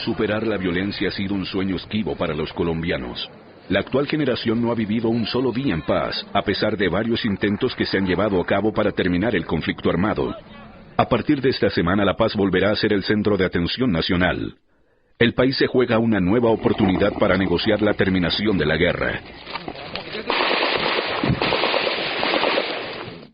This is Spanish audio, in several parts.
Superar la violencia ha sido un sueño esquivo para los colombianos. La actual generación no ha vivido un solo día en paz, a pesar de varios intentos que se han llevado a cabo para terminar el conflicto armado. A partir de esta semana, la paz volverá a ser el centro de atención nacional. El país se juega una nueva oportunidad para negociar la terminación de la guerra.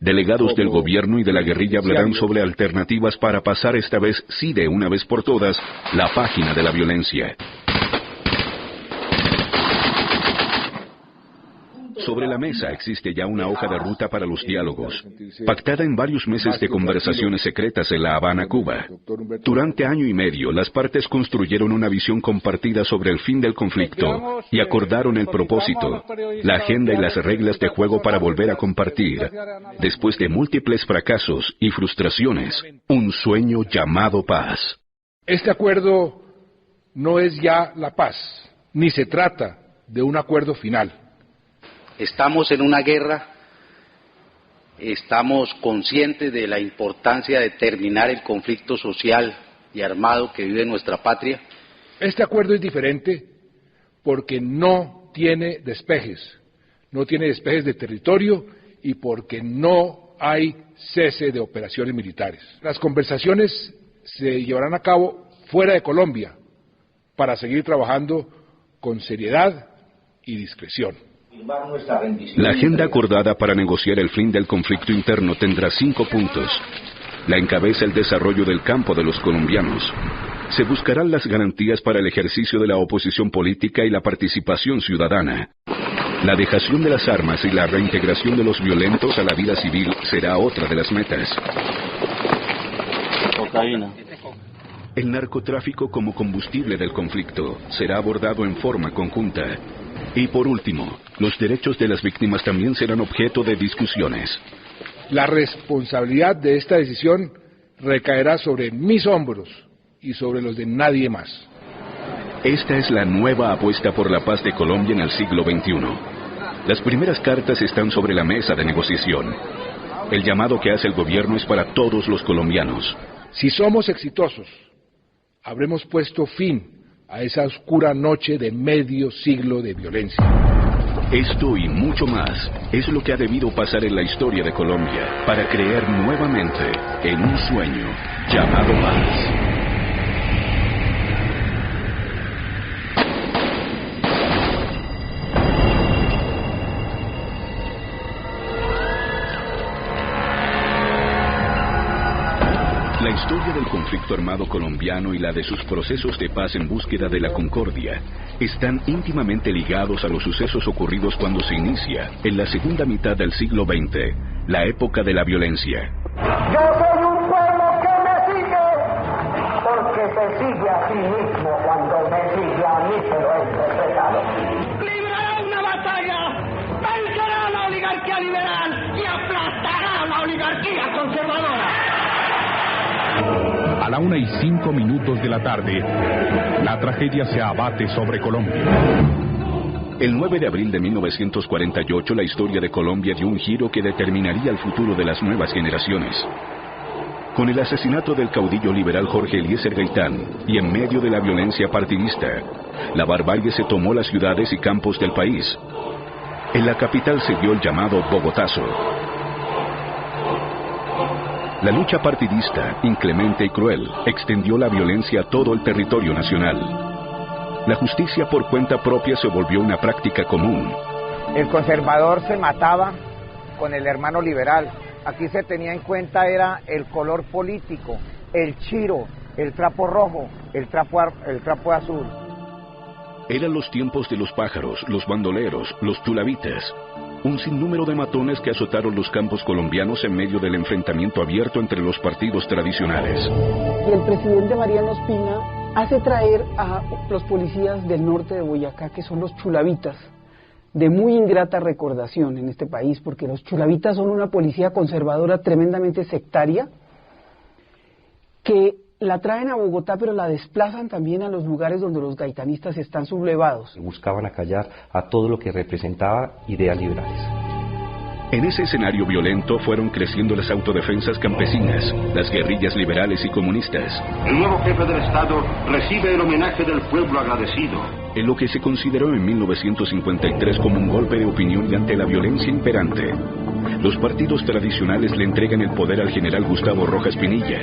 Delegados del gobierno y de la guerrilla hablarán sobre alternativas para pasar esta vez, sí de una vez por todas, la página de la violencia. Sobre la mesa existe ya una hoja de ruta para los diálogos, pactada en varios meses de conversaciones secretas en La Habana, Cuba. Durante año y medio, las partes construyeron una visión compartida sobre el fin del conflicto y acordaron el propósito, la agenda y las reglas de juego para volver a compartir, después de múltiples fracasos y frustraciones, un sueño llamado paz. Este acuerdo no es ya la paz, ni se trata de un acuerdo final. Estamos en una guerra, estamos conscientes de la importancia de terminar el conflicto social y armado que vive nuestra patria. Este acuerdo es diferente porque no tiene despejes de territorio y porque no hay cese de operaciones militares. Las conversaciones se llevarán a cabo fuera de Colombia para seguir trabajando con seriedad y discreción. La agenda acordada para negociar el fin del conflicto interno tendrá 5 puntos. La encabeza el desarrollo del campo de los colombianos. Se buscarán las garantías para el ejercicio de la oposición política y la participación ciudadana. La dejación de las armas y la reintegración de los violentos a la vida civil será otra de las metas. Cocaína. El narcotráfico como combustible del conflicto será abordado en forma conjunta. Y por último, los derechos de las víctimas también serán objeto de discusiones. La responsabilidad de esta decisión recaerá sobre mis hombros y sobre los de nadie más. Esta es la nueva apuesta por la paz de Colombia en el siglo XXI. Las primeras cartas están sobre la mesa de negociación. El llamado que hace el gobierno es para todos los colombianos. Si somos exitosos, habremos puesto fin a esa oscura noche de medio siglo de violencia. Esto y mucho más es lo que ha debido pasar en la historia de Colombia para creer nuevamente en un sueño llamado paz. La historia del conflicto armado colombiano y la de sus procesos de paz en búsqueda de la concordia están íntimamente ligados a los sucesos ocurridos cuando se inicia, en la segunda mitad del siglo XX, la época de la violencia. Yo soy un pueblo que me sigue, porque se sigue a sí mismo cuando me sigue a mí, se lo he interpretado. Librará una batalla, vencerá la oligarquía liberal y aplastará la oligarquía conservadora. A la 1:05 de la tarde, la tragedia se abate sobre Colombia. El 9 de abril de 1948, la historia de Colombia dio un giro que determinaría el futuro de las nuevas generaciones. Con el asesinato del caudillo liberal Jorge Eliezer Gaitán, y en medio de la violencia partidista, la barbarie se tomó las ciudades y campos del país. En la capital se dio el llamado Bogotazo. La lucha partidista, inclemente y cruel, extendió la violencia a todo el territorio nacional. La justicia por cuenta propia se volvió una práctica común. El conservador se mataba con el hermano liberal. Aquí se tenía en cuenta era el color político, el chiro, el trapo rojo, el trapo azul. Eran los tiempos de los pájaros, los bandoleros, los chulavitas. Un sinnúmero de matones que azotaron los campos colombianos en medio del enfrentamiento abierto entre los partidos tradicionales. Y el presidente Mariano Ospina hace traer a los policías del norte de Boyacá, que son los chulavitas, de muy ingrata recordación en este país, porque los chulavitas son una policía conservadora tremendamente sectaria, que la traen a Bogotá, pero la desplazan también a los lugares donde los gaitanistas están sublevados. Buscaban acallar a todo lo que representaba ideas liberales. En ese escenario violento fueron creciendo las autodefensas campesinas, las guerrillas liberales y comunistas. El nuevo jefe del Estado recibe el homenaje del pueblo agradecido. En lo que se consideró en 1953 como un golpe de opinión y ante la violencia imperante, los partidos tradicionales le entregan el poder al general Gustavo Rojas Pinilla.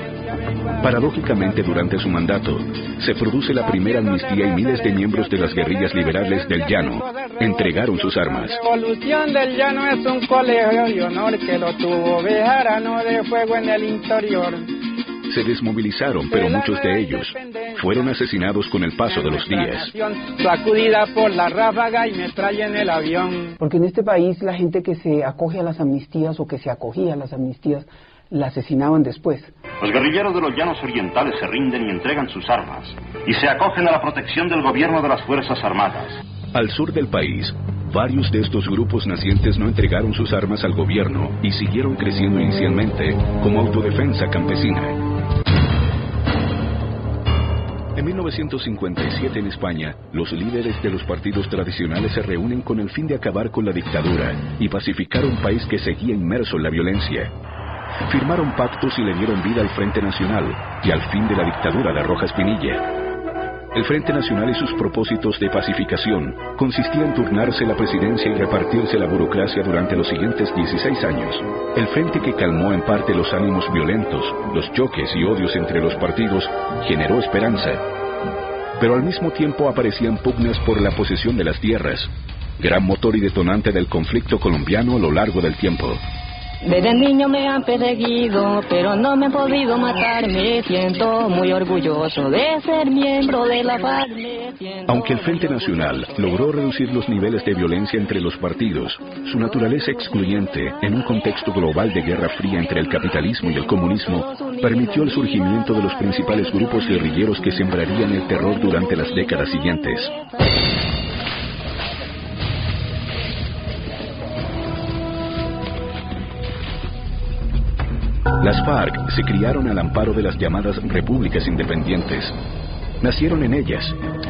Paradójicamente, durante su mandato, se produce la primera amnistía y miles de miembros de las guerrillas liberales del Llano entregaron sus armas. La Revolución del Llano es un colegio de honor que lo tuvo Bejarano de fuego en el interior. Se desmovilizaron, pero muchos de ellos fueron asesinados con el paso de los días. Sacudida por la ráfaga y metralla en el avión. Porque en este país la gente que se acoge a las amnistías o que se acogía a las amnistías la asesinaban después. Los guerrilleros de los Llanos Orientales se rinden y entregan sus armas y se acogen a la protección del gobierno de las Fuerzas Armadas. Al sur del país, varios de estos grupos nacientes no entregaron sus armas al gobierno y siguieron creciendo inicialmente como autodefensa campesina. En 1957 en España, los líderes de los partidos tradicionales se reúnen con el fin de acabar con la dictadura y pacificar un país que seguía inmerso en la violencia. Firmaron pactos y le dieron vida al Frente Nacional y al fin de la dictadura de Rojas Pinilla. El Frente Nacional y sus propósitos de pacificación consistían en turnarse la presidencia y repartirse la burocracia durante los siguientes 16 años. El frente, que calmó en parte los ánimos violentos, los choques y odios entre los partidos, generó esperanza. Pero al mismo tiempo aparecían pugnas por la posesión de las tierras, gran motor y detonante del conflicto colombiano a lo largo del tiempo. Desde niño me han perseguido, pero no me han podido matar. Me siento muy orgulloso de ser miembro de la FARC. Aunque el Frente Nacional logró reducir los niveles de violencia entre los partidos, su naturaleza excluyente, en un contexto global de guerra fría entre el capitalismo y el comunismo, permitió el surgimiento de los principales grupos guerrilleros que sembrarían el terror durante las décadas siguientes. Las FARC se criaron al amparo de las llamadas repúblicas independientes. Nacieron en ellas.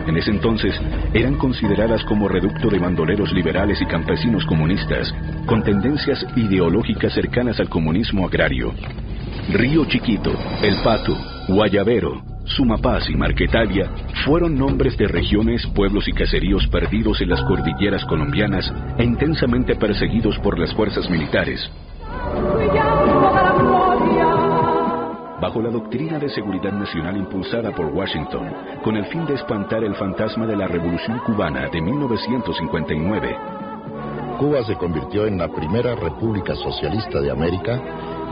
En ese entonces eran consideradas como reducto de bandoleros liberales y campesinos comunistas, con tendencias ideológicas cercanas al comunismo agrario. Río Chiquito, El Pato, Guayabero, Sumapaz y Marquetalia fueron nombres de regiones, pueblos y caseríos perdidos en las cordilleras colombianas e intensamente perseguidos por las fuerzas militares. Bajo la doctrina de seguridad nacional impulsada por Washington, con el fin de espantar el fantasma de la Revolución Cubana de 1959. Cuba se convirtió en la primera república socialista de América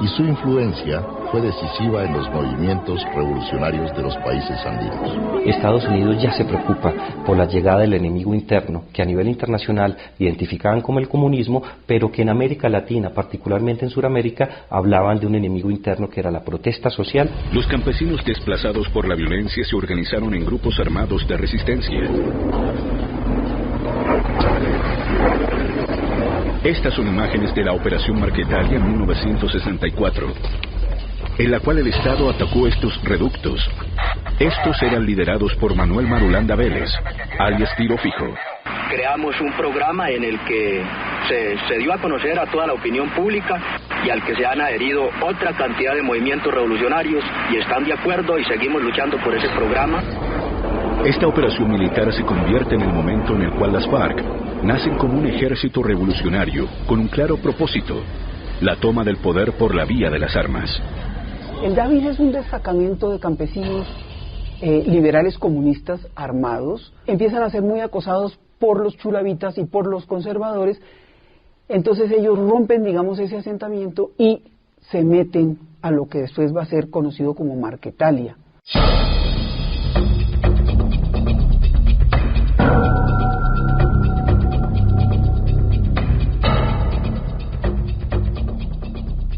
y su influencia fue decisiva en los movimientos revolucionarios de los países andinos. Estados Unidos ya se preocupa por la llegada del enemigo interno, que a nivel internacional identificaban como el comunismo, pero que en América Latina, particularmente en Sudamérica, hablaban de un enemigo interno que era la protesta social. Los campesinos desplazados por la violencia se organizaron en grupos armados de resistencia. Estas son imágenes de la Operación Marquetalia en 1964, en la cual el Estado atacó estos reductos. Estos eran liderados por Manuel Marulanda Vélez, alias Tiro Fijo. Creamos un programa en el que se dio a conocer a toda la opinión pública y al que se han adherido otra cantidad de movimientos revolucionarios y están de acuerdo y seguimos luchando por ese programa. Esta operación militar se convierte en el momento en el cual las FARC nacen como un ejército revolucionario con un claro propósito: la toma del poder por la vía de las armas. El David es un destacamento de campesinos liberales comunistas armados. Empiezan a ser muy acosados por los chulavitas y por los conservadores. Entonces ellos rompen, digamos, ese asentamiento y se meten a lo que después va a ser conocido como Marquetalia.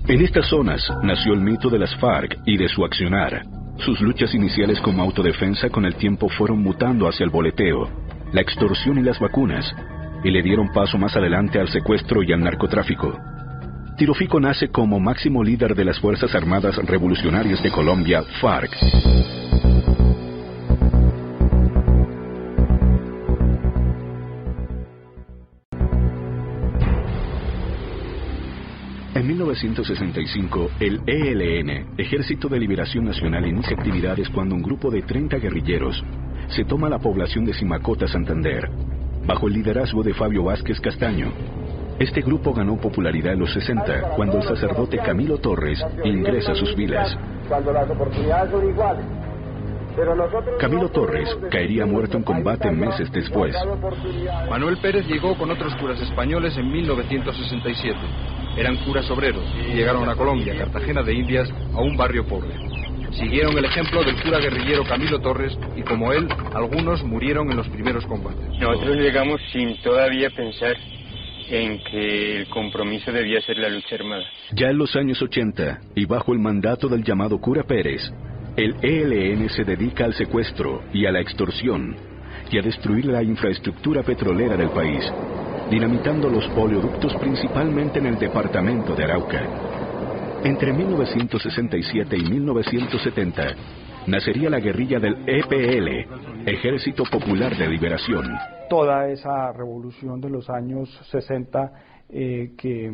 En estas zonas nació el mito de las FARC y de su accionar. Sus luchas iniciales como autodefensa con el tiempo fueron mutando hacia el boleteo, la extorsión y las vacunas, y le dieron paso más adelante al secuestro y al narcotráfico. Tiro Fijo nace como máximo líder de las Fuerzas Armadas Revolucionarias de Colombia, FARC. En 1965, el ELN, Ejército de Liberación Nacional, inicia actividades cuando un grupo de 30 guerrilleros se toma la población de Simacota, Santander, bajo el liderazgo de Fabio Vázquez Castaño. Este grupo ganó popularidad en los 60, cuando el sacerdote Camilo Torres ingresa a sus filas. Cuando las oportunidades son iguales. Camilo Torres caería muerto en combate meses después. Manuel Pérez llegó con otros curas españoles en 1967. Eran curas obreros y llegaron a Colombia, Cartagena de Indias, a un barrio pobre. Siguieron el ejemplo del cura guerrillero Camilo Torres y, como él, algunos murieron en los primeros combates. Nosotros llegamos sin todavía pensar en que el compromiso debía ser la lucha armada. Ya en los años 80, y bajo el mandato del llamado cura Pérez, el ELN se dedica al secuestro y a la extorsión y a destruir la infraestructura petrolera del país, dinamitando los oleoductos principalmente en el departamento de Arauca. Entre 1967 y 1970, nacería la guerrilla del EPL, Ejército Popular de Liberación. Toda esa revolución de los años 60 que,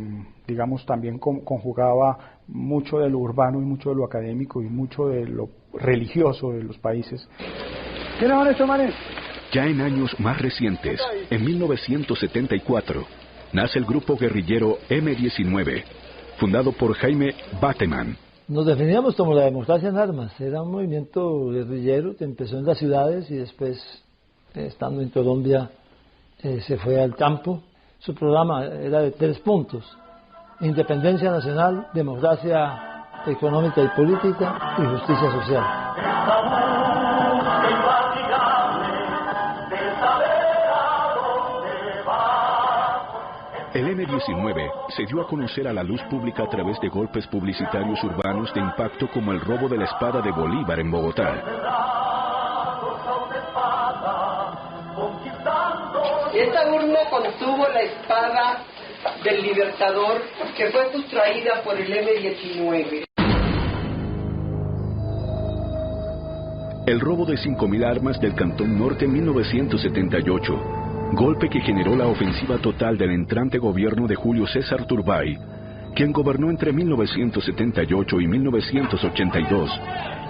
digamos, también conjugaba mucho de lo urbano y mucho de lo académico y mucho de lo religioso de los países. ¿Quiénes son estos manes? Ya en años más recientes, en 1974, nace el grupo guerrillero M-19, fundado por Jaime Bateman. Nos definíamos como la democracia en armas. Era un movimiento guerrillero que empezó en las ciudades y después, estando en Colombia, se fue al campo. Su programa era de 3 puntos: independencia nacional, democracia económica y política y justicia social. El M-19 se dio a conocer a la luz pública a través de golpes publicitarios urbanos de impacto como el robo de la espada de Bolívar en Bogotá. Esta urna contuvo la espada del Libertador que fue sustraída por el M-19. El robo de 5.000 armas del Cantón Norte en 1978, golpe que generó la ofensiva total del entrante gobierno de Julio César Turbay, quien gobernó entre 1978 y 1982.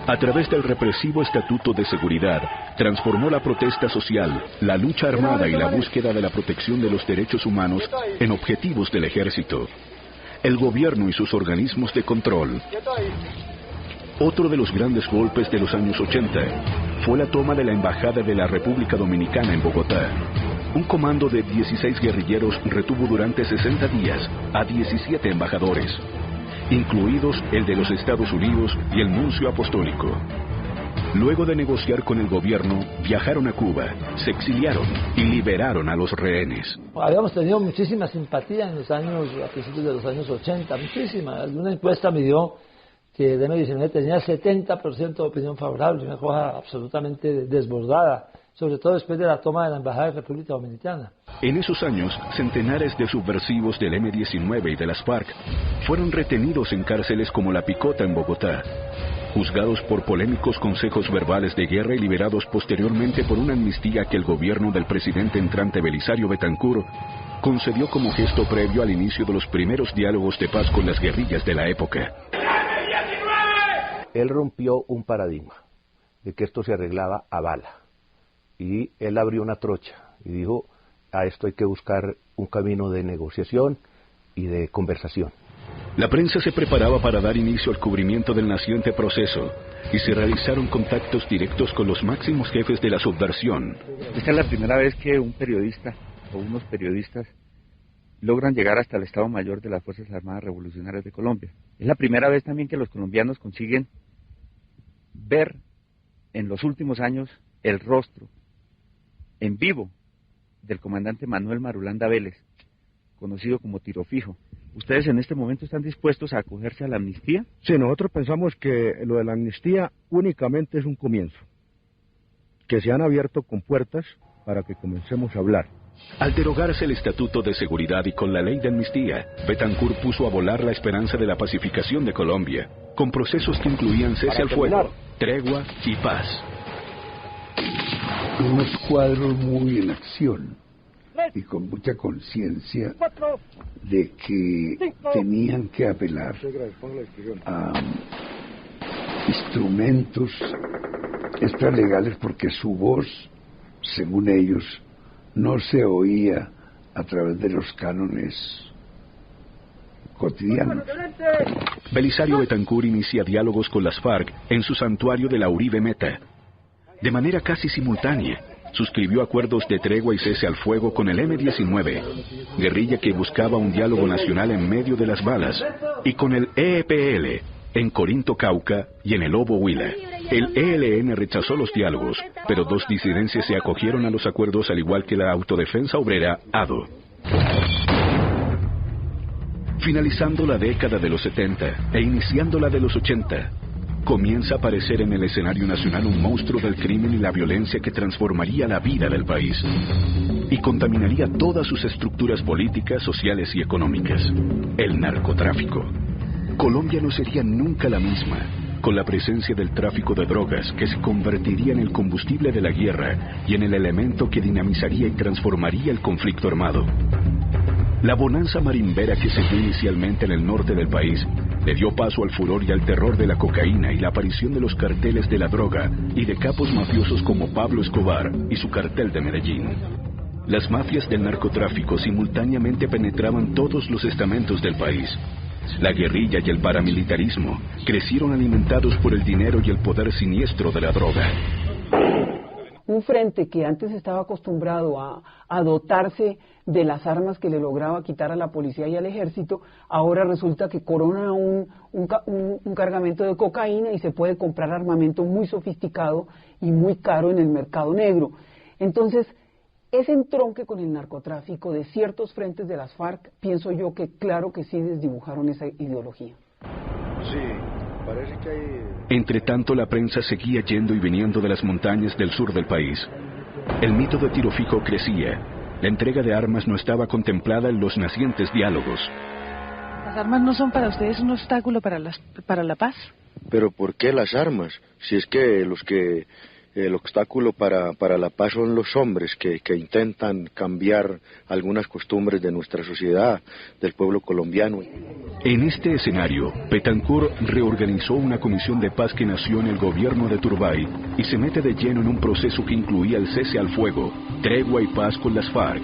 A través del represivo Estatuto de Seguridad, transformó la protesta social, la lucha armada y la búsqueda de la protección de los derechos humanos en objetivos del ejército, el gobierno y sus organismos de control. Otro de los grandes golpes de los años 80 fue la toma de la Embajada de la República Dominicana en Bogotá. Un comando de 16 guerrilleros retuvo durante 60 días a 17 embajadores, incluidos el de los Estados Unidos y el nuncio apostólico. Luego de negociar con el gobierno, viajaron a Cuba, se exiliaron y liberaron a los rehenes. Habíamos tenido muchísima simpatía en los años, a principios de los años 80, muchísima. Una encuesta midió que el M-19 tenía 70% de opinión favorable, una cosa absolutamente desbordada, sobre todo después de la toma de la Embajada de República Dominicana. En esos años, centenares de subversivos del M-19 y de las FARC fueron retenidos en cárceles como La Picota en Bogotá, juzgados por polémicos consejos verbales de guerra y liberados posteriormente por una amnistía que el gobierno del presidente entrante Belisario Betancur concedió como gesto previo al inicio de los primeros diálogos de paz con las guerrillas de la época. Él rompió un paradigma de que esto se arreglaba a bala. Y él abrió una trocha y dijo, a esto hay que buscar un camino de negociación y de conversación. La prensa se preparaba para dar inicio al cubrimiento del naciente proceso y se realizaron contactos directos con los máximos jefes de la subversión. Esta es la primera vez que un periodista o unos periodistas logran llegar hasta el Estado Mayor de las Fuerzas Armadas Revolucionarias de Colombia. Es la primera vez también que los colombianos consiguen ver en los últimos años el rostro en vivo del comandante Manuel Marulanda Vélez, conocido como Tiro Fijo. ¿Ustedes en este momento están dispuestos a acogerse a la amnistía? Sí, nosotros pensamos que lo de la amnistía únicamente es un comienzo, que se han abierto compuertas para que comencemos a hablar. Al derogarse el Estatuto de Seguridad y con la ley de amnistía, Betancur puso a volar la esperanza de la pacificación de Colombia, con procesos que incluían cese al fuego, tregua y paz. Unos cuadros muy en acción. y con mucha conciencia de que tenían que apelar a instrumentos extralegales porque su voz, según ellos, no se oía a través de los cánones cotidianos. Belisario Betancur inicia diálogos con las FARC en su santuario de la Uribe Meta. De manera casi simultánea, suscribió acuerdos de tregua y cese al fuego con el M-19, guerrilla que buscaba un diálogo nacional en medio de las balas, y con el EPL, en Corinto, Cauca y en el Obo Huila. El ELN rechazó los diálogos, pero dos disidencias se acogieron a los acuerdos al igual que la Autodefensa Obrera, ADO. Finalizando la década de los 70 e iniciando la de los 80, comienza a aparecer en el escenario nacional un monstruo del crimen y la violencia que transformaría la vida del país y contaminaría todas sus estructuras políticas, sociales y económicas: el narcotráfico. Colombia no sería nunca la misma, con la presencia del tráfico de drogas que se convertiría en el combustible de la guerra y en el elemento que dinamizaría y transformaría el conflicto armado. La bonanza marimbera que se dio inicialmente en el norte del país le dio paso al furor y al terror de la cocaína y la aparición de los carteles de la droga y de capos mafiosos como Pablo Escobar y su cartel de Medellín. Las mafias del narcotráfico simultáneamente penetraban todos los estamentos del país. La guerrilla y el paramilitarismo crecieron alimentados por el dinero y el poder siniestro de la droga. Un frente que antes estaba acostumbrado a dotarse de las armas que le lograba quitar a la policía y al ejército, ahora resulta que corona un cargamento de cocaína y se puede comprar armamento muy sofisticado y muy caro en el mercado negro. Entonces, ese entronque con el narcotráfico de ciertos frentes de las FARC, pienso yo que claro que sí desdibujaron esa ideología. Sí, parece que hay... Entre tanto, la prensa seguía yendo y viniendo de las montañas del sur del país. El mito de tiro fijo crecía. La entrega de armas no estaba contemplada en los nacientes diálogos. ¿Las armas no son para ustedes un obstáculo para la paz? ¿Pero por qué las armas? Si es que el obstáculo para la paz son los hombres que intentan cambiar algunas costumbres de nuestra sociedad, del pueblo colombiano. En este escenario, Betancur reorganizó una comisión de paz que nació en el gobierno de Turbay y se mete de lleno en un proceso que incluía el cese al fuego, tregua y paz con las FARC,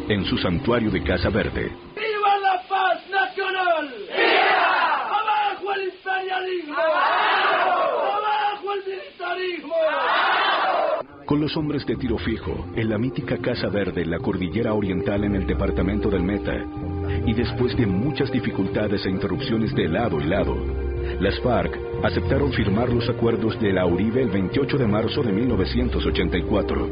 en su santuario de Casa Verde. ¡Viva la paz nacional! ¡Viva! ¡Abajo el imperialismo! ¡Abajo el militarismo! Con los hombres de tiro fijo, en la mítica Casa Verde, en la cordillera oriental en el departamento del Meta, y después de muchas dificultades e interrupciones de lado y lado, las FARC aceptaron firmar los acuerdos de la Uribe el 28 de marzo de 1984.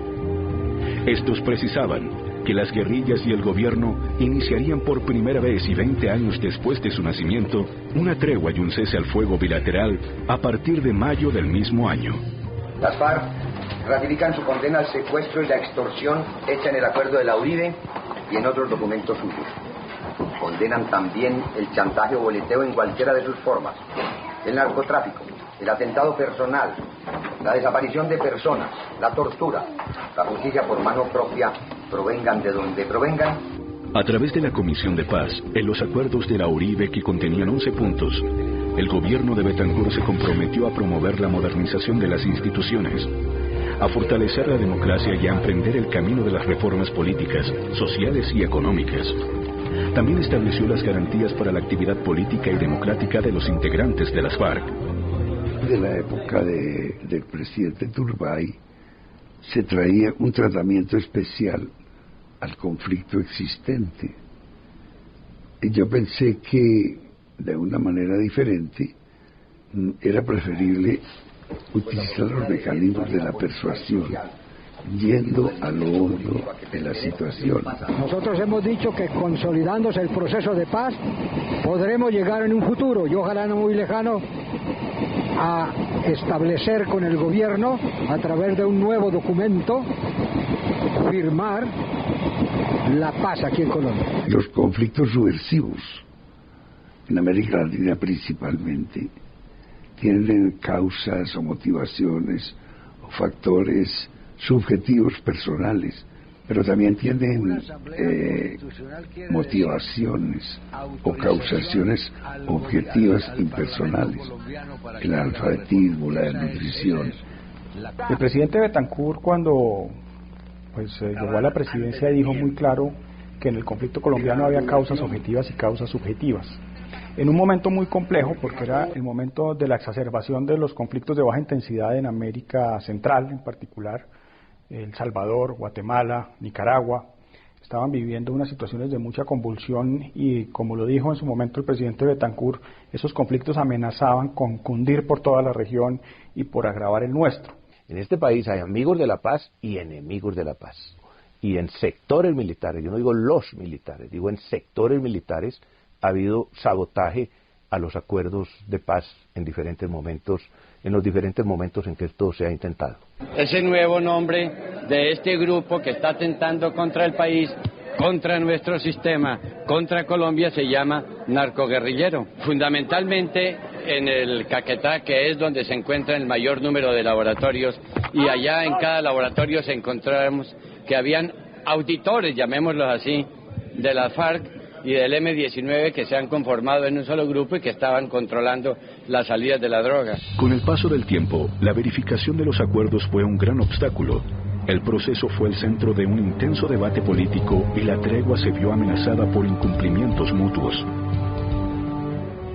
Estos precisaban que las guerrillas y el gobierno iniciarían por primera vez y 20 años después de su nacimiento una tregua y un cese al fuego bilateral a partir de mayo del mismo año. Las FARC ratifican su condena al secuestro y la extorsión hecha en el acuerdo de la Uribe y en otros documentos suyos. Condenan también el chantaje o boleteo en cualquiera de sus formas, el narcotráfico, el atentado personal, la desaparición de personas, la tortura, la justicia por mano propia, provengan de donde provengan. A través de la Comisión de Paz, en los acuerdos de la Uribe que contenían 11 puntos, el gobierno de Betancur se comprometió a promover la modernización de las instituciones, a fortalecer la democracia y a emprender el camino de las reformas políticas, sociales y económicas. También estableció las garantías para la actividad política y democrática de los integrantes de las FARC. De la época del presidente Turbay se traía un tratamiento especial al conflicto existente. Y yo pensé que de una manera diferente era preferible utilizar los mecanismos de la persuasión, yendo a lo hondo de la situación. Nosotros hemos dicho que consolidándose el proceso de paz podremos llegar en un futuro, y ojalá no muy lejano, a establecer con el gobierno, a través de un nuevo documento, firmar la paz aquí en Colombia. Los conflictos subversivos, en América Latina principalmente, tienen causas o motivaciones o factores subjetivos personales pero también tienen motivaciones o causaciones objetivas impersonales, el analfabetismo, la desnutrición. El presidente Betancur, cuando llegó a la presidencia, dijo muy claro que en el conflicto colombiano había causas objetivas y causas subjetivas. En un momento muy complejo, porque era el momento de la exacerbación de los conflictos de baja intensidad en América Central, en particular El Salvador, Guatemala, Nicaragua, estaban viviendo unas situaciones de mucha convulsión y, como lo dijo en su momento el presidente Betancur, esos conflictos amenazaban con cundir por toda la región y por agravar el nuestro. En este país hay amigos de la paz y enemigos de la paz. Y en sectores militares, yo no digo los militares, digo en sectores militares, ha habido sabotaje a los acuerdos de paz en diferentes momentos, en los diferentes momentos en que esto se ha intentado. Ese nuevo nombre de este grupo que está atentando contra el país, contra nuestro sistema, contra Colombia, se llama narcoguerrillero. Fundamentalmente en el Caquetá, que es donde se encuentra el mayor número de laboratorios, y allá en cada laboratorio se encontramos que habían auditores, llamémoslos así, de las FARC y del M-19 que se han conformado en un solo grupo y que estaban controlando las salidas de la droga. Con el paso del tiempo, la verificación de los acuerdos fue un gran obstáculo. El proceso fue el centro de un intenso debate político y la tregua se vio amenazada por incumplimientos mutuos.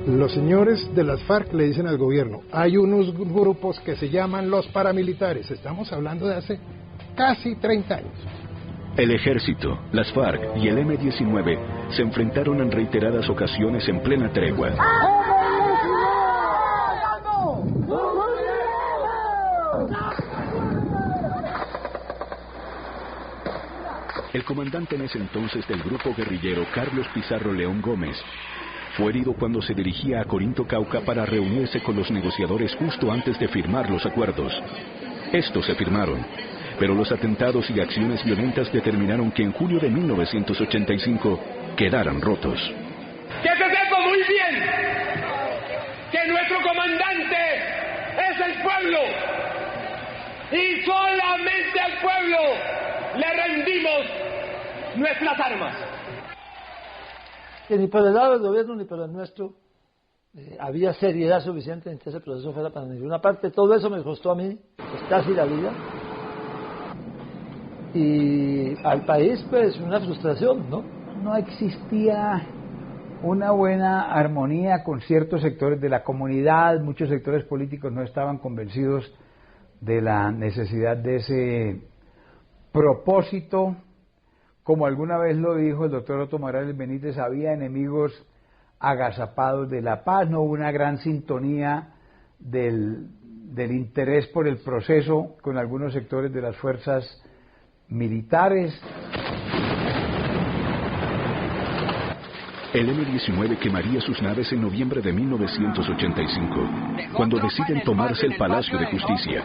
Los señores de las FARC le dicen al gobierno, hay unos grupos que se llaman los paramilitares, estamos hablando de hace casi 30 años. El ejército, las FARC y el M-19 se enfrentaron en reiteradas ocasiones en plena tregua. El comandante en ese entonces del grupo guerrillero, Carlos Pizarro León Gómez, fue herido cuando se dirigía a Corinto, Cauca, para reunirse con los negociadores justo antes de firmar los acuerdos. Estos se firmaron, pero los atentados y acciones violentas determinaron que en julio de 1985 quedaran rotos. Que se sepa muy bien que nuestro comandante es el pueblo y solamente al pueblo le rendimos nuestras armas. Que ni por el lado del gobierno ni por el nuestro había seriedad suficiente en que ese proceso fuera para ninguna parte. Todo eso me costó a mí casi la vida. Y al país, pues, una frustración, ¿no? No existía una buena armonía con ciertos sectores de la comunidad, muchos sectores políticos no estaban convencidos de la necesidad de ese propósito. Como alguna vez lo dijo el doctor Otto Morales Benítez, había enemigos agazapados de la paz, no hubo una gran sintonía del interés por el proceso con algunos sectores de las fuerzas militares. El M-19 quemaría sus naves en noviembre de 1985, cuando deciden tomarse el Palacio de Justicia,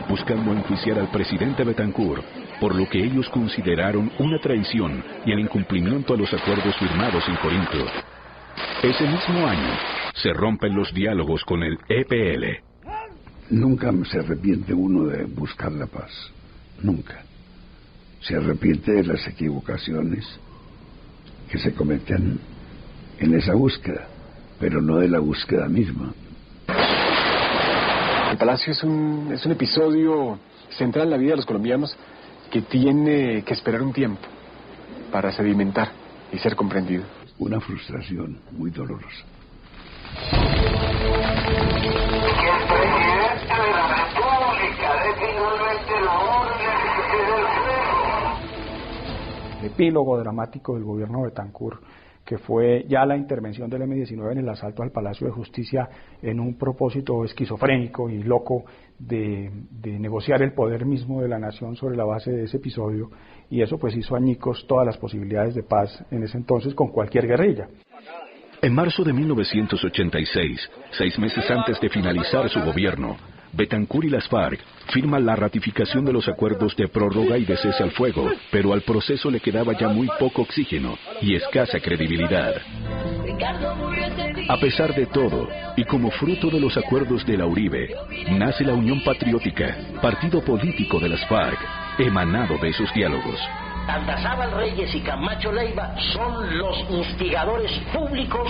buscando enjuiciar al presidente Betancur por lo que ellos consideraron una traición y el incumplimiento a los acuerdos firmados en Corinto. Ese mismo año se rompen los diálogos con el EPL. Nunca se arrepiente uno de buscar la paz, nunca. Se arrepiente de las equivocaciones que se cometen en esa búsqueda, pero no de la búsqueda misma. El Palacio es un episodio central en la vida de los colombianos que tiene que esperar un tiempo para sedimentar y ser comprendido. Una frustración muy dolorosa. El presidente de la República dé finalmente la orden El epílogo dramático del gobierno Betancur, que fue ya la intervención del M-19 en el asalto al Palacio de Justicia en un propósito esquizofrénico y loco de negociar el poder mismo de la nación sobre la base de ese episodio, y eso pues hizo añicos todas las posibilidades de paz en ese entonces con cualquier guerrilla. En marzo de 1986, 6 meses antes de finalizar su gobierno, Betancur y las FARC firman la ratificación de los acuerdos de prórroga y de cese al fuego, pero al proceso le quedaba ya muy poco oxígeno y escasa credibilidad. A pesar de todo, y como fruto de los acuerdos de la Uribe, nace la Unión Patriótica, partido político de las FARC, emanado de esos diálogos. Andazábal Reyes y Camacho Leiva son los instigadores públicos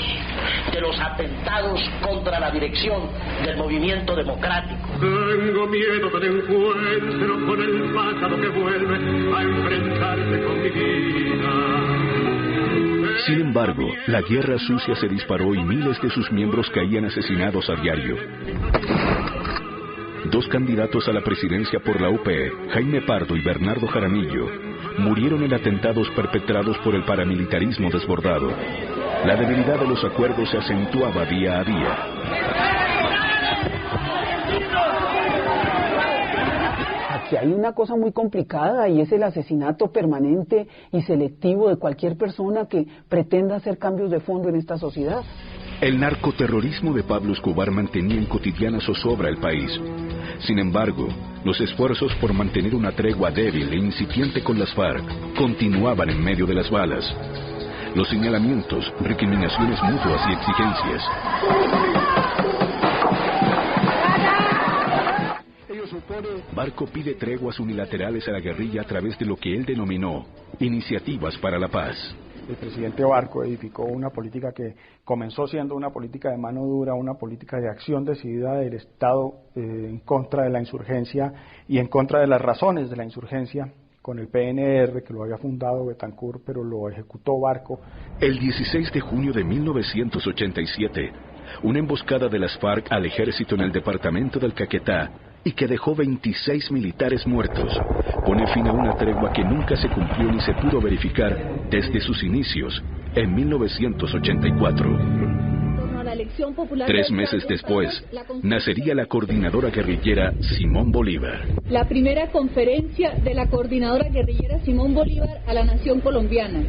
de los atentados contra la dirección del movimiento democrático. Tengo miedo del encuentro con el pasado que vuelve a enfrentarse con mi vida. Sin embargo, la guerra sucia se disparó y miles de sus miembros caían asesinados a diario. 2 candidatos a la presidencia por la UP, Jaime Pardo y Bernardo Jaramillo, murieron en atentados perpetrados por el paramilitarismo desbordado. La debilidad de los acuerdos se acentuaba día a día. Aquí hay una cosa muy complicada y es el asesinato permanente y selectivo de cualquier persona que pretenda hacer cambios de fondo en esta sociedad. El narcoterrorismo de Pablo Escobar mantenía en cotidiana zozobra el país. Sin embargo, los esfuerzos por mantener una tregua débil e incipiente con las FARC continuaban en medio de las balas. Los señalamientos, recriminaciones mutuas y exigencias. Barco pide treguas unilaterales a la guerrilla a través de lo que él denominó Iniciativas para la Paz. El presidente Barco edificó una política que comenzó siendo una política de mano dura, una política de acción decidida del Estado en contra de la insurgencia y en contra de las razones de la insurgencia, con el PNR, que lo había fundado Betancourt, pero lo ejecutó Barco. El 16 de junio de 1987, una emboscada de las FARC al ejército en el departamento del Caquetá, y que dejó 26 militares muertos, pone fin a una tregua que nunca se cumplió ni se pudo verificar desde sus inicios, en 1984. 3 meses después, nacería la coordinadora guerrillera Simón Bolívar. La primera conferencia de la coordinadora guerrillera Simón Bolívar a la nación colombiana.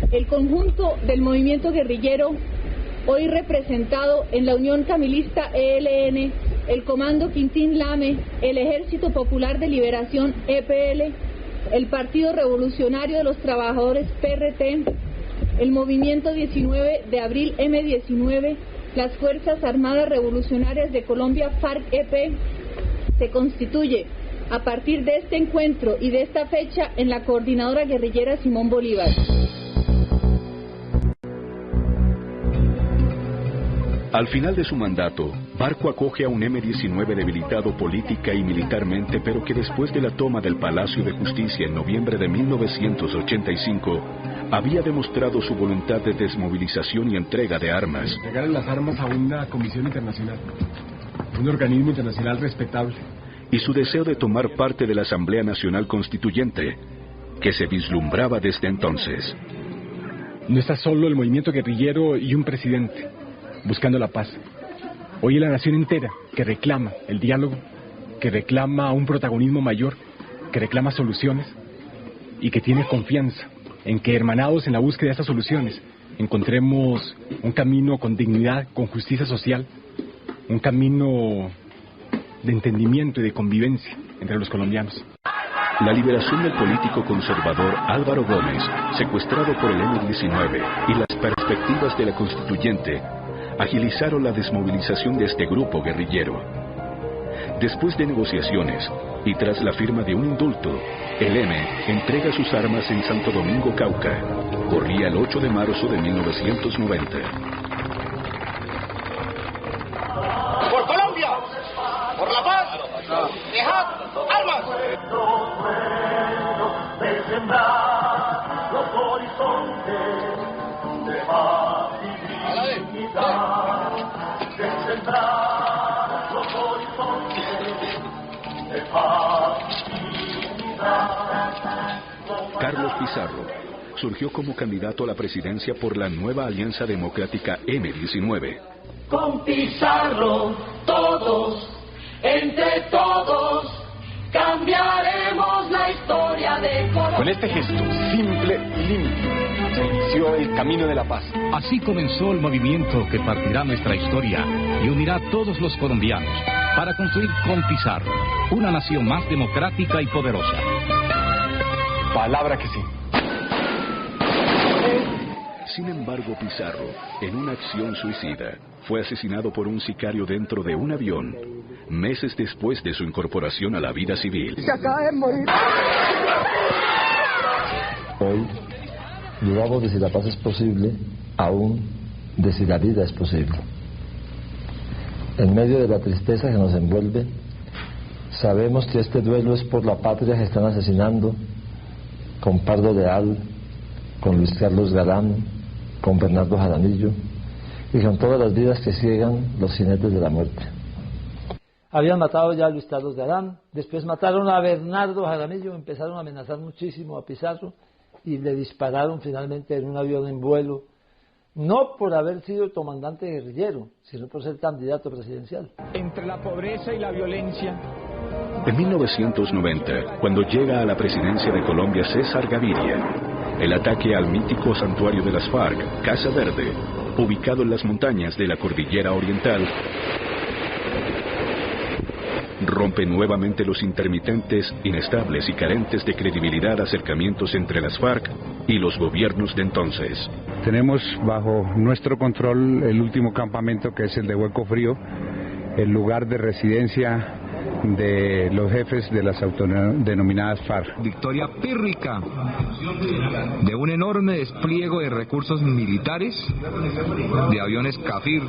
El conjunto del movimiento guerrillero, hoy representado en la Unión Camilista ELN, el Comando Quintín Lame, el Ejército Popular de Liberación EPL, el Partido Revolucionario de los Trabajadores PRT, el Movimiento 19 de Abril M19, las Fuerzas Armadas Revolucionarias de Colombia FARC-EP, se constituye a partir de este encuentro y de esta fecha en la coordinadora guerrillera Simón Bolívar. Al final de su mandato, Barco acoge a un M-19 debilitado política y militarmente, pero que después de la toma del Palacio de Justicia en noviembre de 1985, había demostrado su voluntad de desmovilización y entrega de armas. Entregar las armas a una comisión internacional, un organismo internacional respetable. Y su deseo de tomar parte de la Asamblea Nacional Constituyente, que se vislumbraba desde entonces. No está solo el movimiento guerrillero y un presidente buscando la paz. Hoy es la nación entera que reclama el diálogo, que reclama un protagonismo mayor, que reclama soluciones y que tiene confianza en que, hermanados en la búsqueda de estas soluciones, encontremos un camino con dignidad, con justicia social, un camino de entendimiento y de convivencia entre los colombianos. La liberación del político conservador Álvaro Gómez, secuestrado por el M-19, y las perspectivas de la constituyente agilizaron la desmovilización de este grupo guerrillero. Después de negociaciones y tras la firma de un indulto, el M entrega sus armas en Santo Domingo, Cauca. Corría el 8 de marzo de 1990. ¡Por Colombia! ¡Por la paz! ¡Dejad armas! De sembrar los horizontes de paz y dignidad, de sembrar los horizontes de paz y dignidad. Carlos Pizarro surgió como candidato a la presidencia por la nueva Alianza Democrática M-19. Con Pizarro todos, entre todos, cambiaremos la historia de Colombia. Con este gesto simple y limpio se inició el camino de la paz. Así comenzó el movimiento que partirá nuestra historia y unirá a todos los colombianos para construir con Pizarro una nación más democrática y poderosa. Palabra que sí. Sin embargo, Pizarro, en una acción suicida, fue asesinado por un sicario dentro de un avión, meses después de su incorporación a la vida civil. Se acaba de morir. Hoy dudamos de si la paz es posible, aún de si la vida es posible. En medio de la tristeza que nos envuelve, sabemos que este duelo es por la patria que están asesinando con Pardo Leal, con Luis Carlos Galán, con Bernardo Jaramillo y con todas las vidas que ciegan los jinetes de la muerte. Habían matado ya a Luis Carlos Galán, después mataron a Bernardo Jaramillo, empezaron a amenazar muchísimo a Pizarro y le dispararon finalmente en un avión en vuelo, no por haber sido comandante guerrillero, sino por ser candidato presidencial. Entre la pobreza y la violencia. En 1990, cuando llega a la presidencia de Colombia César Gaviria, el ataque al mítico santuario de las FARC, Casa Verde, ubicado en las montañas de la Cordillera Oriental, rompe nuevamente los intermitentes, inestables y carentes de credibilidad acercamientos entre las FARC y los gobiernos de entonces. Tenemos bajo nuestro control el último campamento, que es el de Hueco Frío, el lugar de residencia de los jefes de las autodenominadas FARC. Victoria pírrica de un enorme despliegue de recursos militares, de aviones Kafir,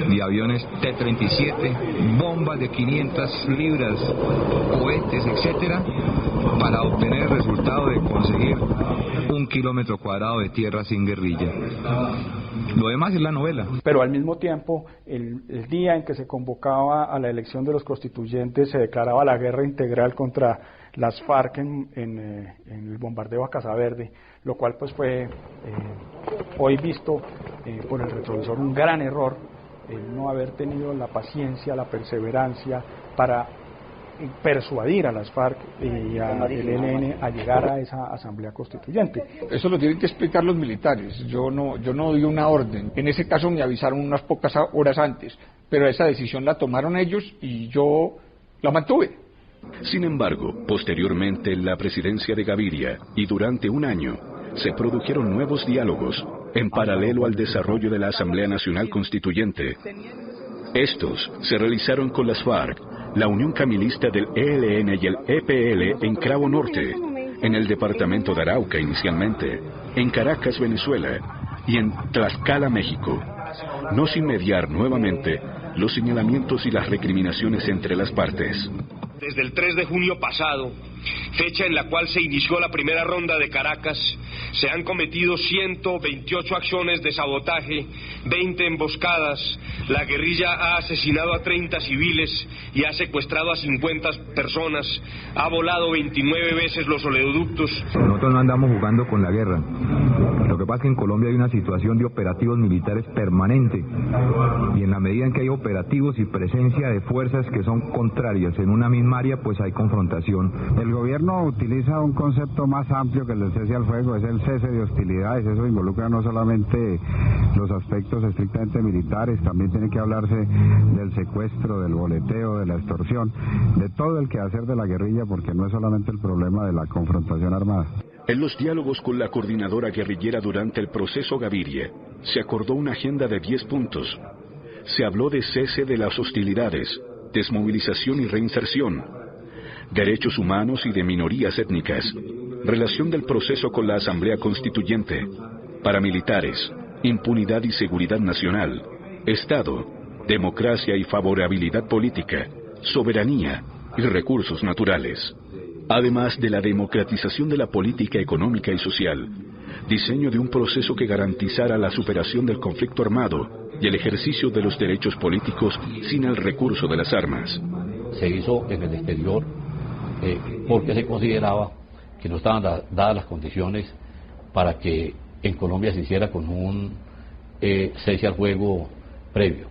de aviones T-37, bombas de 500 libras, cohetes, etcétera, para obtener el resultado de conseguir 1 kilómetro cuadrado de tierra sin guerrilla. Lo demás es la novela. Pero al mismo tiempo, el día en que se convocaba a la elección de los constituyentes, se declaraba la guerra integral contra las FARC en el bombardeo a Casa Verde, lo cual pues fue hoy visto por el retrovisor un gran error, el no haber tenido la paciencia, la perseverancia para persuadir a las FARC y al ELN a llegar a esa asamblea constituyente. Eso lo tienen que explicar los militares. Yo no di una orden. En ese caso me avisaron unas pocas horas antes, pero esa decisión la tomaron ellos y yo la mantuve. Sin embargo, posteriormente en la presidencia de Gaviria y durante un año, se produjeron nuevos diálogos en paralelo al desarrollo de la Asamblea Nacional Constituyente. Estos se realizaron con las FARC, la Unión Camilista del ELN y el EPL en Cravo Norte, en el departamento de Arauca inicialmente, en Caracas, Venezuela, y en Tlaxcala, México, no sin mediar nuevamente los señalamientos y las recriminaciones entre las partes. Desde el 3 de junio pasado, fecha en la cual se inició la primera ronda de Caracas, se han cometido 128 acciones de sabotaje, 20 emboscadas, la guerrilla ha asesinado a 30 civiles y ha secuestrado a 50 personas, ha volado 29 veces los oleoductos. Nosotros no andamos jugando con la guerra. Lo que pasa es que en Colombia hay una situación de operativos militares permanente, y en la medida en que hay operativos y presencia de fuerzas que son contrarias en una misma área, pues hay confrontación. El gobierno utiliza un concepto más amplio que el cese al fuego, es el cese de hostilidades. Eso involucra no solamente los aspectos estrictamente militares, también tiene que hablarse del secuestro, del boleteo, de la extorsión, de todo el quehacer de la guerrilla, porque no es solamente el problema de la confrontación armada. En los diálogos con la coordinadora guerrillera durante el proceso Gaviria, se acordó una agenda de 10 puntos. Se habló de cese de las hostilidades, desmovilización y reinserción, derechos humanos y de minorías étnicas, relación del proceso con la Asamblea Constituyente, paramilitares, impunidad y seguridad nacional, Estado, democracia y favorabilidad política, soberanía y recursos naturales. Además de la democratización de la política económica y social, diseño de un proceso que garantizara la superación del conflicto armado y el ejercicio de los derechos políticos sin el recurso de las armas. Se hizo en el exterior porque se consideraba que no estaban dadas las condiciones para que en Colombia se hiciera con un cese al fuego previo.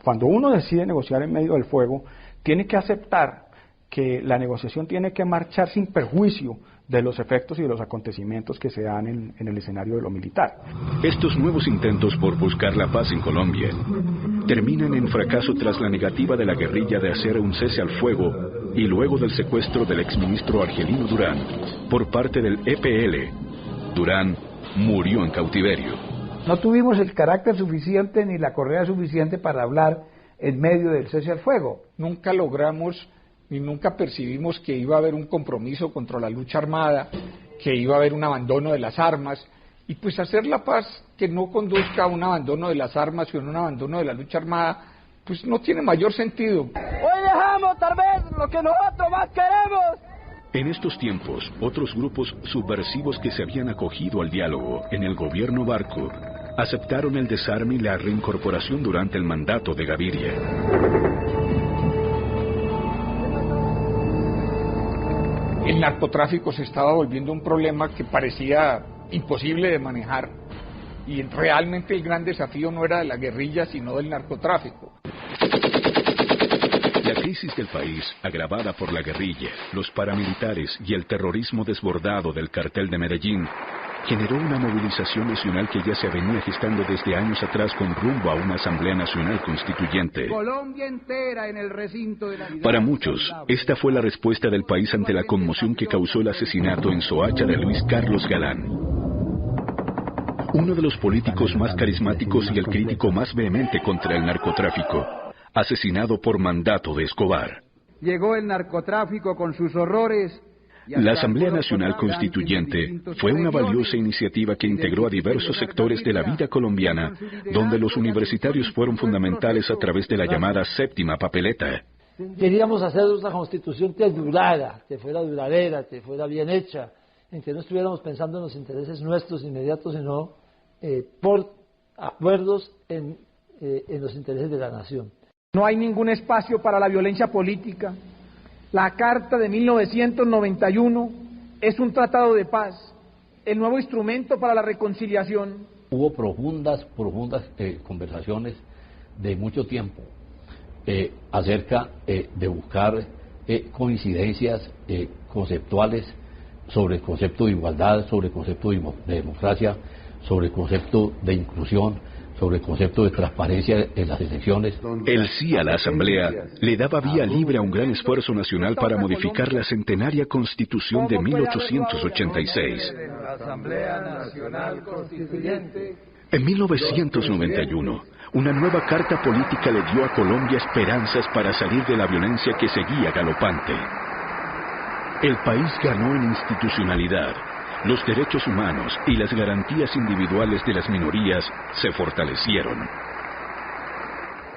Cuando uno decide negociar en medio del fuego, tiene que aceptar que la negociación tiene que marchar sin perjuicio de los efectos y de los acontecimientos que se dan en el escenario de lo militar. Estos nuevos intentos por buscar la paz en Colombia terminan en fracaso tras la negativa de la guerrilla de hacer un cese al fuego y luego del secuestro del exministro Argelino Durán por parte del EPL. Durán murió en cautiverio. No tuvimos el carácter suficiente ni la correa suficiente para hablar en medio del cese al fuego. Nunca logramos y nunca percibimos que iba a haber un compromiso contra la lucha armada, que iba a haber un abandono de las armas, y pues hacer la paz que no conduzca a un abandono de las armas y a un abandono de la lucha armada, pues no tiene mayor sentido. Hoy dejamos tal vez lo que nosotros más queremos. En estos tiempos, otros grupos subversivos que se habían acogido al diálogo en el gobierno Barco aceptaron el desarme y la reincorporación durante el mandato de Gaviria. El narcotráfico se estaba volviendo un problema que parecía imposible de manejar, y realmente el gran desafío no era de la guerrilla sino del narcotráfico. La crisis del país, agravada por la guerrilla, los paramilitares y el terrorismo desbordado del cartel de Medellín, generó una movilización nacional que ya se venía gestando desde años atrás con rumbo a una Asamblea Nacional Constituyente. Colombia entera en el recinto de la... Para muchos, esta fue la respuesta del país ante la conmoción que causó el asesinato en Soacha de Luis Carlos Galán, uno de los políticos más carismáticos y el crítico más vehemente contra el narcotráfico, asesinado por mandato de Escobar. Llegó el narcotráfico con sus horrores. La Asamblea Nacional Constituyente fue una valiosa iniciativa que integró a diversos sectores de la vida colombiana, donde los universitarios fueron fundamentales a través de la llamada séptima papeleta. Queríamos hacer una constitución que durara, que fuera duradera, que fuera bien hecha, en que no estuviéramos pensando en los intereses nuestros inmediatos, sino por acuerdos en los intereses de la nación. No hay ningún espacio para la violencia política. La Carta de 1991 es un tratado de paz, el nuevo instrumento para la reconciliación. Hubo profundas conversaciones de mucho tiempo acerca de buscar coincidencias conceptuales sobre el concepto de igualdad, sobre el concepto de democracia, sobre el concepto de inclusión, sobre el concepto de transparencia en las elecciones. El sí a la Asamblea le daba vía libre a un gran esfuerzo nacional para modificar la centenaria Constitución de 1886. Asamblea Nacional Constituyente. En 1991, una nueva carta política le dio a Colombia esperanzas para salir de la violencia que seguía galopante. El país ganó en institucionalidad. Los derechos humanos y las garantías individuales de las minorías se fortalecieron.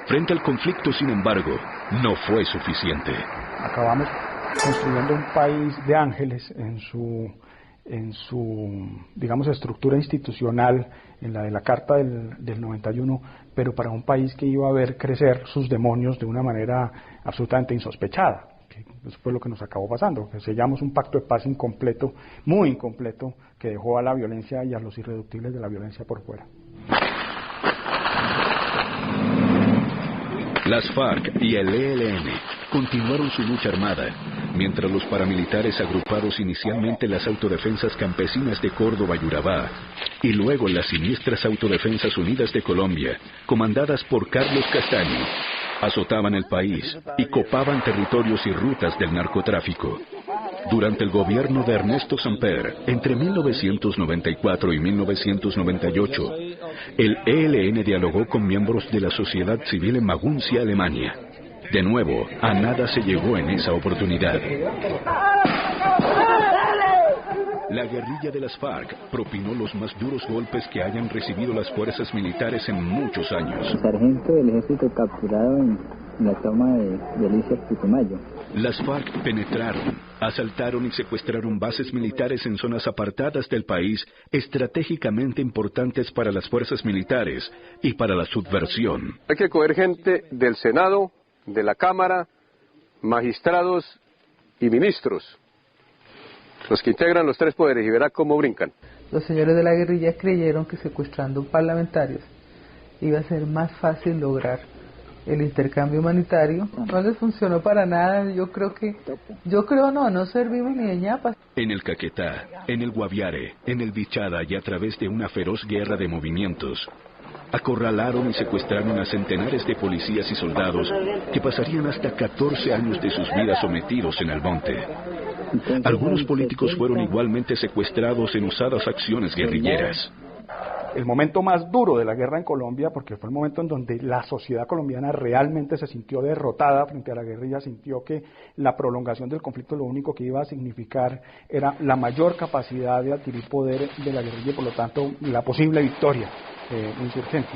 Frente al conflicto, sin embargo, no fue suficiente. Acabamos construyendo un país de ángeles en su digamos, estructura institucional, en la de la Carta del 91, pero para un país que iba a ver crecer sus demonios de una manera absolutamente insospechada. Eso fue lo que nos acabó pasando, que sellamos un pacto de paz incompleto, muy incompleto, que dejó a la violencia y a los irreductibles de la violencia por fuera. Las FARC y el ELN continuaron su lucha armada, mientras los paramilitares agrupados inicialmente en las autodefensas campesinas de Córdoba y Urabá, y luego en las siniestras Autodefensas Unidas de Colombia, comandadas por Carlos Castaño, azotaban el país y copaban territorios y rutas del narcotráfico. Durante el gobierno de Ernesto Samper, entre 1994 y 1998, el ELN dialogó con miembros de la sociedad civil en Maguncia, Alemania. De nuevo, a nada se llegó en esa oportunidad. La guerrilla de las FARC propinó los más duros golpes que hayan recibido las fuerzas militares en muchos años. El sargento del ejército capturado en la toma de Alicia Putumayo. Las FARC penetraron, asaltaron y secuestraron bases militares en zonas apartadas del país, estratégicamente importantes para las fuerzas militares y para la subversión. Hay que coger gente del Senado, de la Cámara, magistrados y ministros, los que integran los tres poderes, y verá cómo brincan. Los señores de la guerrilla creyeron que secuestrando parlamentarios iba a ser más fácil lograr el intercambio humanitario. No les funcionó para nada. No servimos ni de ñapa. En el Caquetá, en el Guaviare, en el Bichada y a través de una feroz guerra de movimientos, acorralaron y secuestraron a centenares de policías y soldados que pasarían hasta 14 años de sus vidas sometidos en el monte. Algunos políticos fueron igualmente secuestrados en usadas acciones guerrilleras. el momento más duro de la guerra en Colombia, porque fue el momento en donde la sociedad colombiana realmente se sintió derrotada frente a la guerrilla, sintió que la prolongación del conflicto lo único que iba a significar era la mayor capacidad de adquirir poder de la guerrilla y por lo tanto la posible victoria insurgente.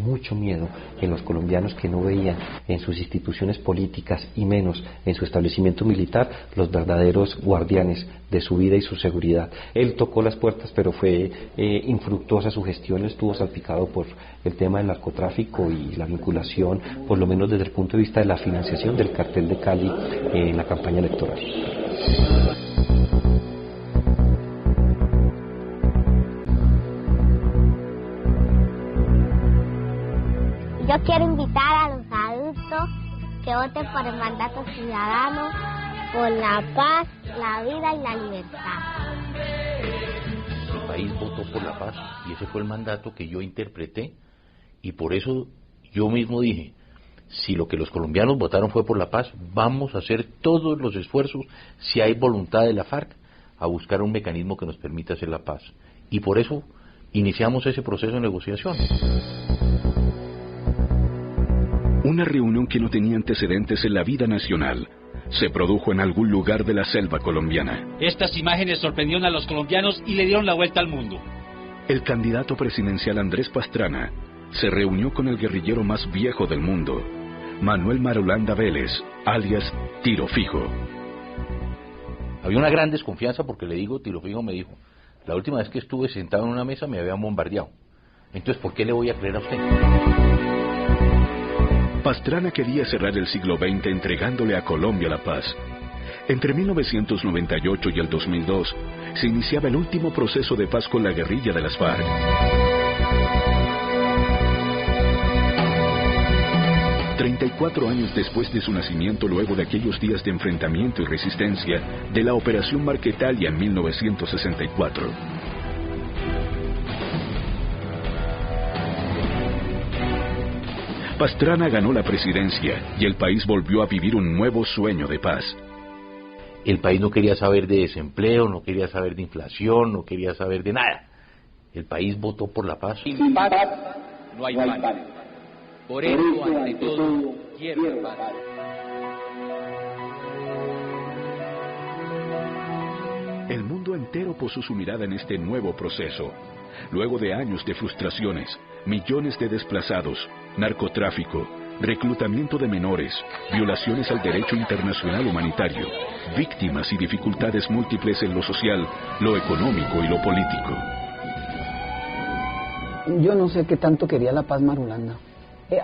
Mucho miedo en los colombianos que no veían en sus instituciones políticas y menos en su establecimiento militar los verdaderos guardianes de su vida y su seguridad. Él tocó las puertas, pero fue infructuosa su gestión, estuvo salpicado por el tema del narcotráfico y la vinculación, por lo menos desde el punto de vista de la financiación del cartel de Cali en la campaña electoral. Yo quiero invitar a los adultos que voten por el mandato ciudadano, por la paz, la vida y la libertad. El país votó por la paz y ese fue el mandato que yo interpreté y por eso yo mismo dije, si lo que los colombianos votaron fue por la paz, vamos a hacer todos los esfuerzos, si hay voluntad de la FARC, a buscar un mecanismo que nos permita hacer la paz. Y por eso iniciamos ese proceso de negociación. Una reunión que no tenía antecedentes en la vida nacional se produjo en algún lugar de la selva colombiana. Estas imágenes sorprendieron a los colombianos y le dieron la vuelta al mundo. El candidato presidencial Andrés Pastrana se reunió con el guerrillero más viejo del mundo, Manuel Marulanda Vélez, alias Tiro Fijo. Había una gran desconfianza porque Tiro Fijo me dijo, la última vez que estuve sentado en una mesa me habían bombardeado. Entonces, ¿por qué le voy a creer a usted? Pastrana quería cerrar el siglo XX entregándole a Colombia la paz. Entre 1998 y el 2002 se iniciaba el último proceso de paz con la guerrilla de las FARC. ...34 años después de su nacimiento, luego de aquellos días de enfrentamiento y resistencia de la Operación Marquetalia en 1964... Pastrana ganó la presidencia y el país volvió a vivir un nuevo sueño de paz. El país no quería saber de desempleo, no quería saber de inflación, no quería saber de nada. El país votó por la paz. Sin paz no hay pan. Por eso, ante todo, quiero la paz. El mundo entero posó su mirada en este nuevo proceso. Luego de años de frustraciones, millones de desplazados, narcotráfico, reclutamiento de menores, violaciones al derecho internacional humanitario, víctimas y dificultades múltiples en lo social, lo económico y lo político. Yo no sé qué tanto quería la paz Marulanda.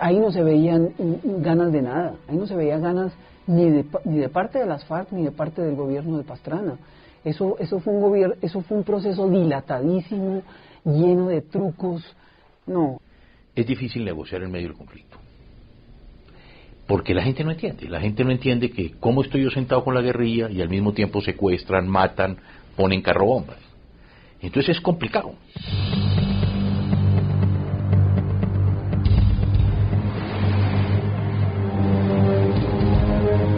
Ahí no se veían ganas de nada, ahí no se veía ganas ni de parte de las FARC ni de parte del gobierno de Pastrana. Eso fue un proceso dilatadísimo, lleno de trucos. No. Es difícil negociar en medio del conflicto. Porque la gente no entiende que cómo estoy yo sentado con la guerrilla y al mismo tiempo secuestran, matan, ponen carrobombas. Entonces es complicado.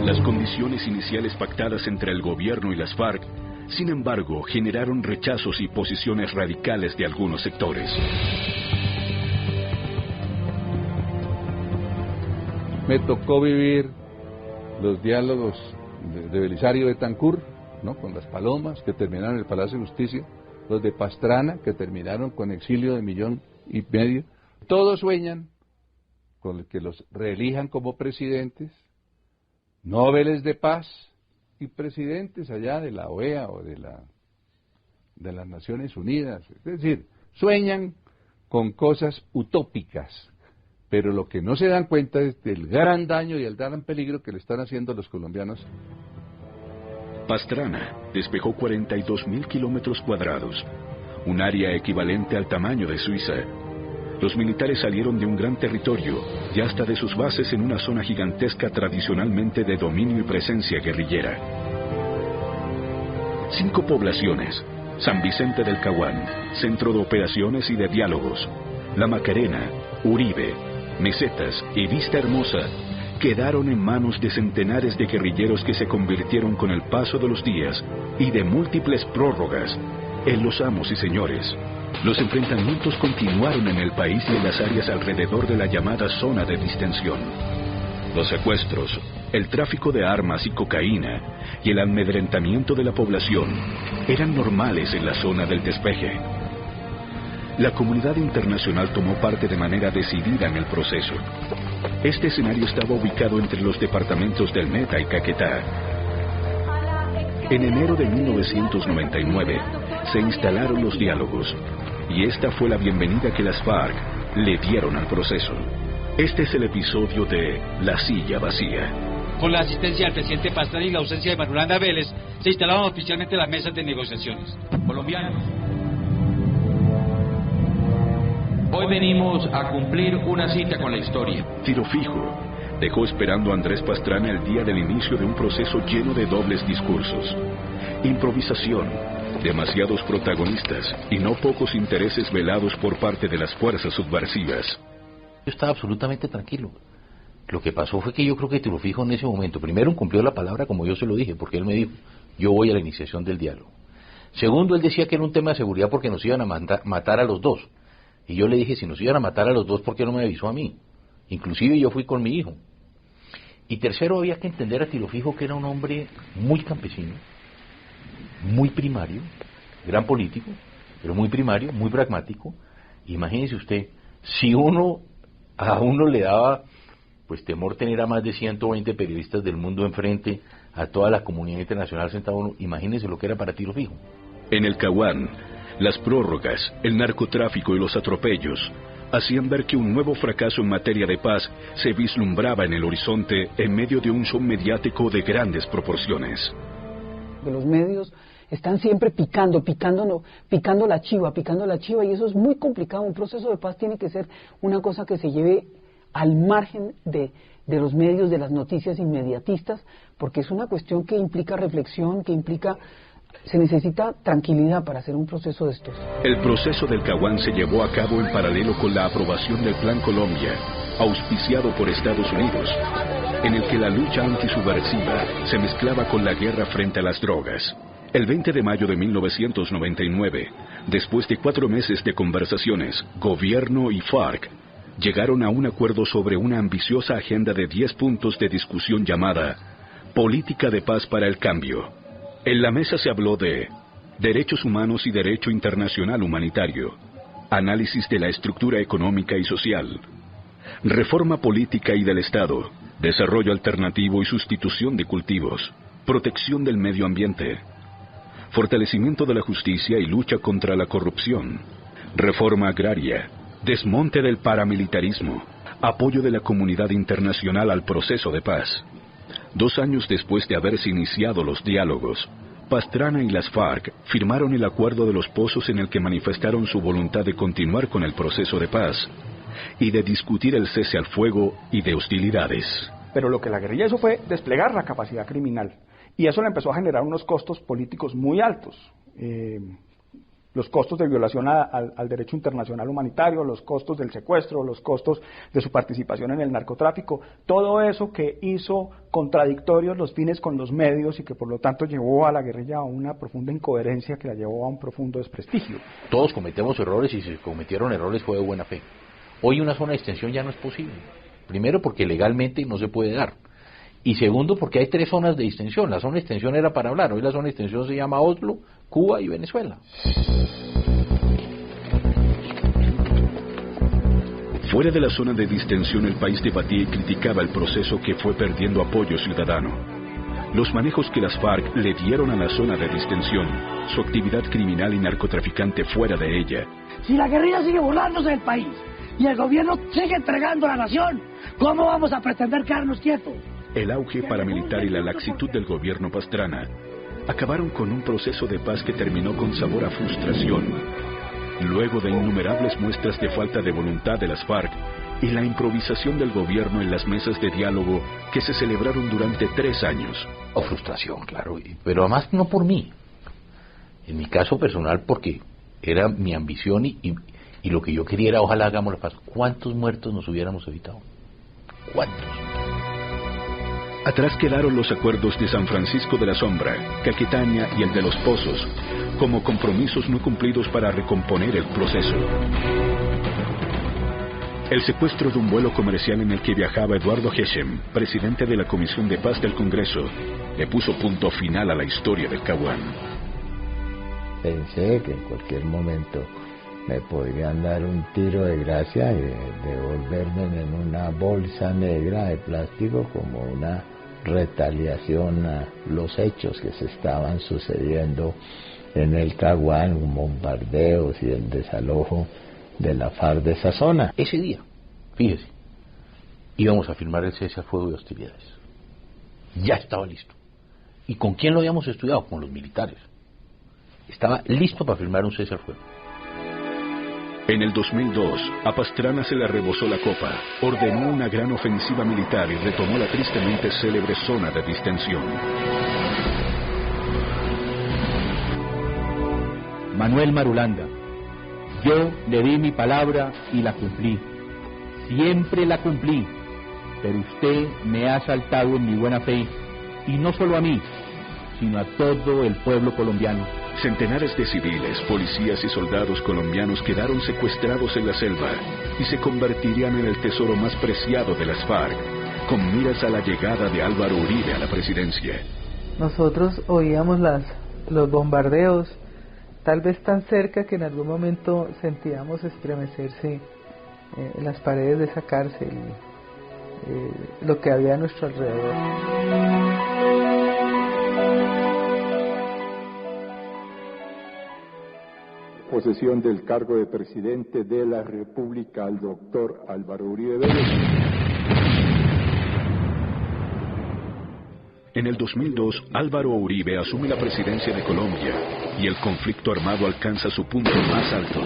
Las condiciones iniciales pactadas entre el gobierno y las FARC, sin embargo, generaron rechazos y posiciones radicales de algunos sectores. Me tocó vivir los diálogos de Belisario Betancur, ¿no?, con las Palomas, que terminaron en el Palacio de Justicia, los de Pastrana, que terminaron con exilio de 1,5 millones. Todos sueñan con que los reelijan como presidentes, Nobeles de paz y presidentes allá de la OEA o de las Naciones Unidas. Es decir, sueñan con cosas utópicas, pero lo que no se dan cuenta es del gran daño y el gran peligro que le están haciendo a los colombianos. Pastrana despejó 42.000 kilómetros cuadrados, un área equivalente al tamaño de Suiza. Los militares salieron de un gran territorio y hasta de sus bases en una zona gigantesca tradicionalmente de dominio y presencia guerrillera. 5 poblaciones: San Vicente del Caguán, centro de operaciones y de diálogos; La Macarena, Uribe, Mesetas y Vista Hermosa, quedaron en manos de centenares de guerrilleros que se convirtieron con el paso de los días y de múltiples prórrogas en los amos y señores Los enfrentamientos continuaron en el país y en las áreas alrededor de la llamada zona de distensión. Los secuestros, el tráfico de armas y cocaína y el amedrentamiento de la población eran normales en la zona del despeje. La comunidad internacional tomó parte de manera decidida en el proceso. Este escenario estaba ubicado entre los departamentos del Meta y Caquetá. En enero de 1999 se instalaron los diálogos y esta fue la bienvenida que las FARC le dieron al proceso. Este es el episodio de La Silla Vacía. Con la asistencia del presidente Pastrana y la ausencia de Marulanda Vélez, se instalaban oficialmente las mesas de negociaciones. Colombianos, hoy venimos a cumplir una cita con la historia. Tiro fijo dejó esperando a Andrés Pastrana el día del inicio de un proceso lleno de dobles discursos, improvisación, demasiados protagonistas y no pocos intereses velados por parte de las fuerzas subversivas. Yo estaba absolutamente tranquilo. Lo que pasó fue que yo creo que Tiro Fijo en ese momento, primero cumplió la palabra como yo se lo dije, porque él me dijo, yo voy a la iniciación del diálogo. Segundo, él decía que era un tema de seguridad porque nos iban a matar a los dos. Y yo le dije, si nos iban a matar a los dos, ¿por qué no me avisó a mí? Inclusive yo fui con mi hijo. Y tercero, había que entender a Tiro Fijo que era un hombre muy campesino, muy primario, gran político, pero muy primario, muy pragmático. Imagínese usted, si a uno le daba pues temor tener a más de 120 periodistas del mundo enfrente, a toda la comunidad internacional sentada uno, imagínese lo que era para Tiro Fijo. En el Caguán, las prórrogas, el narcotráfico y los atropellos hacían ver que un nuevo fracaso en materia de paz se vislumbraba en el horizonte en medio de un show mediático de grandes proporciones. Los medios están siempre picando la chiva, y eso es muy complicado. Un proceso de paz tiene que ser una cosa que se lleve al margen de los medios, de las noticias inmediatistas, porque es una cuestión que implica reflexión, se necesita tranquilidad para hacer un proceso de estos. El proceso del Caguán se llevó a cabo en paralelo con la aprobación del Plan Colombia, auspiciado por Estados Unidos, en el que la lucha antisubversiva se mezclaba con la guerra frente a las drogas. El 20 de mayo de 1999, después de 4 meses de conversaciones, gobierno y FARC llegaron a un acuerdo sobre una ambiciosa agenda de 10 puntos de discusión llamada Política de Paz para el Cambio. En la mesa se habló de derechos humanos y derecho internacional humanitario, análisis de la estructura económica y social, reforma política y del Estado, desarrollo alternativo y sustitución de cultivos, protección del medio ambiente, fortalecimiento de la justicia y lucha contra la corrupción, reforma agraria, desmonte del paramilitarismo, apoyo de la comunidad internacional al proceso de paz. 2 años después de haberse iniciado los diálogos, Pastrana y las FARC firmaron el Acuerdo de los Pozos, en el que manifestaron su voluntad de continuar con el proceso de paz y de discutir el cese al fuego y de hostilidades. Pero lo que la guerrilla hizo fue desplegar la capacidad criminal, y eso le empezó a generar unos costos políticos muy altos. Los costos de violación al derecho internacional humanitario, los costos del secuestro, los costos de su participación en el narcotráfico, todo eso que hizo contradictorios los fines con los medios y que por lo tanto llevó a la guerrilla a una profunda incoherencia que la llevó a un profundo desprestigio. Todos cometemos errores, y si se cometieron errores fue de buena fe. Hoy una zona de extensión ya no es posible. Primero porque legalmente no se puede dar. Y segundo porque hay 3 zonas de extensión. La zona de extensión era para hablar. Hoy la zona de extensión se llama Oslo, Cuba y Venezuela. Fuera de la zona de distensión, el país debatía y criticaba el proceso, que fue perdiendo apoyo ciudadano. Los manejos que las FARC le dieron a la zona de distensión, su actividad criminal y narcotraficante fuera de ella. Si la guerrilla sigue burlándose del país y el gobierno sigue entregando a la nación, ¿cómo vamos a pretender quedarnos quietos? El auge paramilitar y la laxitud del gobierno Pastrana acabaron con un proceso de paz que terminó con sabor a frustración, luego de innumerables muestras de falta de voluntad de las FARC y la improvisación del gobierno en las mesas de diálogo que se celebraron durante 3 años. O frustración, claro, pero además no por mí. En mi caso personal, porque era mi ambición y lo que yo quería era, ojalá hagamos la paz. ¿Cuántos muertos nos hubiéramos evitado? ¿Cuántos? Atrás quedaron los acuerdos de San Francisco de la Sombra, Caquetania y el de Los Pozos, como compromisos no cumplidos para recomponer el proceso. El secuestro de un vuelo comercial en el que viajaba Eduardo Heshem, presidente de la Comisión de Paz del Congreso, le puso punto final a la historia del Caguán. Pensé que en cualquier momento me podrían dar un tiro de gracia y devolverme en una bolsa negra de plástico como una retaliación a los hechos que se estaban sucediendo en el Caguán, bombardeos y el desalojo de la FARC de esa zona. Ese día, fíjese, íbamos a firmar el cese al fuego de hostilidades. Ya estaba listo. ¿Y con quién lo habíamos estudiado? Con los militares. Estaba listo para firmar un cese al fuego. En el 2002, a Pastrana se le rebosó la copa, ordenó una gran ofensiva militar y retomó la tristemente célebre zona de distensión. Manuel Marulanda, yo le di mi palabra y la cumplí. Siempre la cumplí, pero usted me ha asaltado en mi buena fe, y no solo a mí, sino a todo el pueblo colombiano. Centenares de civiles, policías y soldados colombianos quedaron secuestrados en la selva y se convertirían en el tesoro más preciado de las FARC, con miras a la llegada de Álvaro Uribe a la presidencia. Nosotros oíamos los bombardeos, tal vez tan cerca que en algún momento sentíamos estremecerse las paredes de esa cárcel, lo que había a nuestro alrededor. Posesión del cargo de presidente de la República al doctor Álvaro Uribe Vélez. En el 2002, Álvaro Uribe asume la presidencia de Colombia y el conflicto armado alcanza su punto más alto.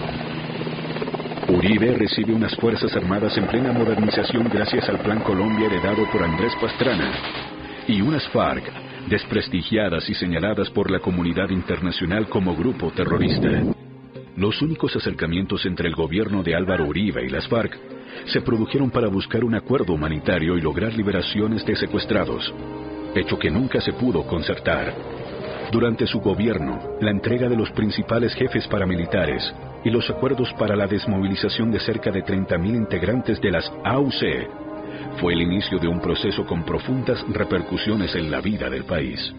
Uribe recibe unas fuerzas armadas en plena modernización gracias al Plan Colombia heredado por Andrés Pastrana y unas FARC desprestigiadas y señaladas por la comunidad internacional como grupo terrorista. Los únicos acercamientos entre el gobierno de Álvaro Uribe y las FARC se produjeron para buscar un acuerdo humanitario y lograr liberaciones de secuestrados, hecho que nunca se pudo concertar. Durante su gobierno, la entrega de los principales jefes paramilitares y los acuerdos para la desmovilización de cerca de 30.000 integrantes de las AUC fue el inicio de un proceso con profundas repercusiones en la vida del país.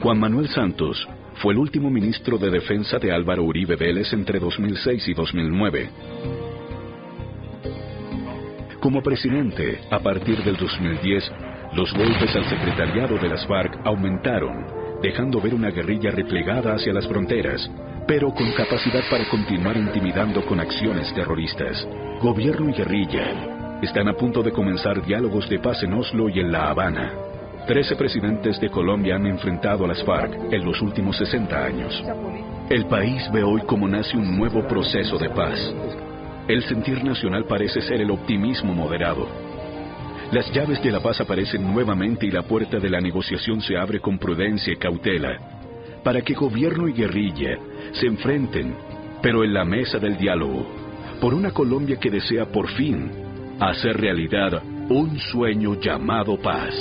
Juan Manuel Santos fue el último ministro de Defensa de Álvaro Uribe Vélez entre 2006 y 2009. Como presidente, a partir del 2010, los golpes al secretariado de las FARC aumentaron, dejando ver una guerrilla replegada hacia las fronteras, pero con capacidad para continuar intimidando con acciones terroristas. Gobierno y guerrilla están a punto de comenzar diálogos de paz en Oslo y en La Habana. 13 presidentes de Colombia han enfrentado a las FARC en los últimos 60 años. El país ve hoy cómo nace un nuevo proceso de paz. El sentir nacional parece ser el optimismo moderado. Las llaves de la paz aparecen nuevamente y la puerta de la negociación se abre con prudencia y cautela, para que gobierno y guerrilla se enfrenten, pero en la mesa del diálogo, por una Colombia que desea por fin hacer realidad un sueño llamado paz.